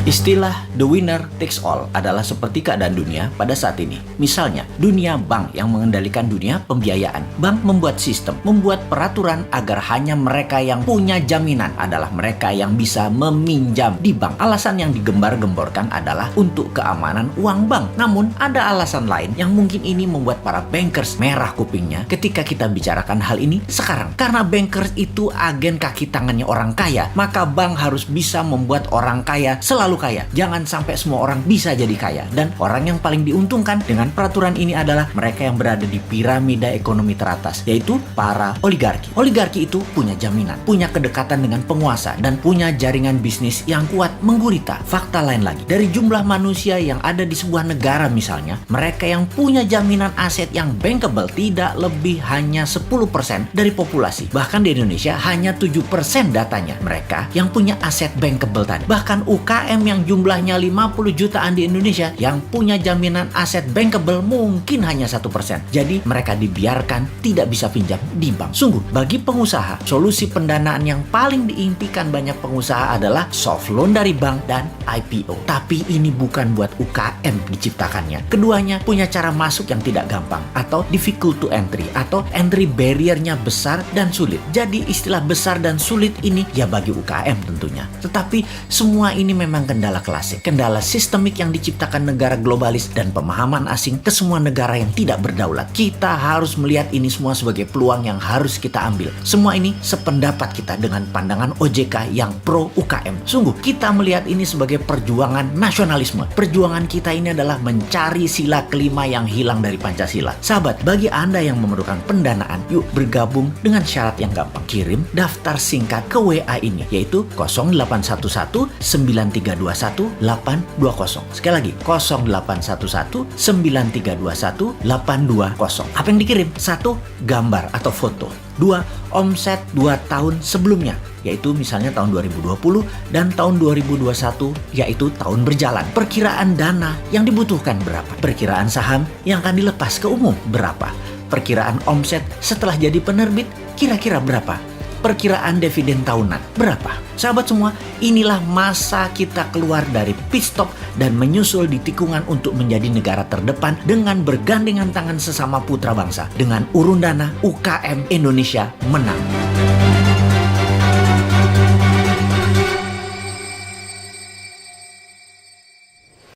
Istilah the winner takes all adalah seperti keadaan dunia pada saat ini. Misalnya, dunia bank yang mengendalikan dunia pembiayaan. Bank membuat sistem, membuat peraturan agar hanya mereka yang punya jaminan adalah mereka yang bisa meminjam di bank. Alasan yang digembar-gemborkan adalah untuk keamanan uang bank. Namun, ada alasan lain yang mungkin ini membuat para bankers merah kupingnya ketika kita bicarakan hal ini sekarang. Karena bankers itu agen kaki tangannya orang kaya, maka bank harus bisa membuat orang kaya selalu kaya. Jangan sampai semua orang bisa jadi kaya. Dan orang yang paling diuntungkan dengan peraturan ini adalah mereka yang berada di piramida ekonomi teratas, yaitu para oligarki. Oligarki itu punya jaminan, punya kedekatan dengan penguasa, dan punya jaringan bisnis yang kuat menggurita. Fakta lain lagi, dari jumlah manusia yang ada di sebuah negara misalnya, mereka yang punya jaminan aset yang bankable tidak lebih hanya 10% dari populasi. Bahkan di Indonesia hanya 7% datanya mereka yang punya aset bankable tadi. Bahkan UKM yang jumlahnya 50 jutaan di Indonesia yang punya jaminan aset bankable mungkin hanya 1%. Jadi mereka dibiarkan tidak bisa pinjam di bank. Sungguh, bagi pengusaha, solusi pendanaan yang paling diimpikan banyak pengusaha adalah soft loan dari bank dan IPO. Tapi ini bukan buat UKM diciptakannya. Keduanya punya cara masuk yang tidak gampang atau difficult to entry atau entry barrier-nya besar dan sulit. Jadi istilah besar dan sulit ini ya bagi UKM tentunya. Tetapi semua ini memang kendala klasik, kendala sistemik yang diciptakan negara globalis dan pemahaman asing ke semua negara yang tidak berdaulat. Kita harus melihat ini semua sebagai peluang yang harus kita ambil. Semua ini sependapat kita dengan pandangan OJK yang pro UKM. Sungguh, kita melihat ini sebagai perjuangan nasionalisme. Perjuangan kita ini adalah mencari sila kelima yang hilang dari Pancasila. Sahabat, bagi Anda yang memerlukan pendanaan, yuk bergabung dengan syarat yang gampang. Kirim daftar singkat ke WA ini, yaitu 0811 9321 820. Sekali lagi, 0811 9321 820. Apa yang dikirim? 1. Gambar atau foto. 2. Omset 2 tahun sebelumnya, yaitu misalnya tahun 2020 dan tahun 2021, yaitu tahun berjalan. Perkiraan dana yang dibutuhkan berapa? Perkiraan saham yang akan dilepas ke umum berapa? Perkiraan omset setelah jadi penerbit kira-kira berapa? Perkiraan dividen tahunan berapa? Sahabat semua, inilah masa kita keluar dari pit stop dan menyusul di tikungan untuk menjadi negara terdepan dengan bergandengan tangan sesama putra bangsa. Dengan urun dana, UKM Indonesia menang.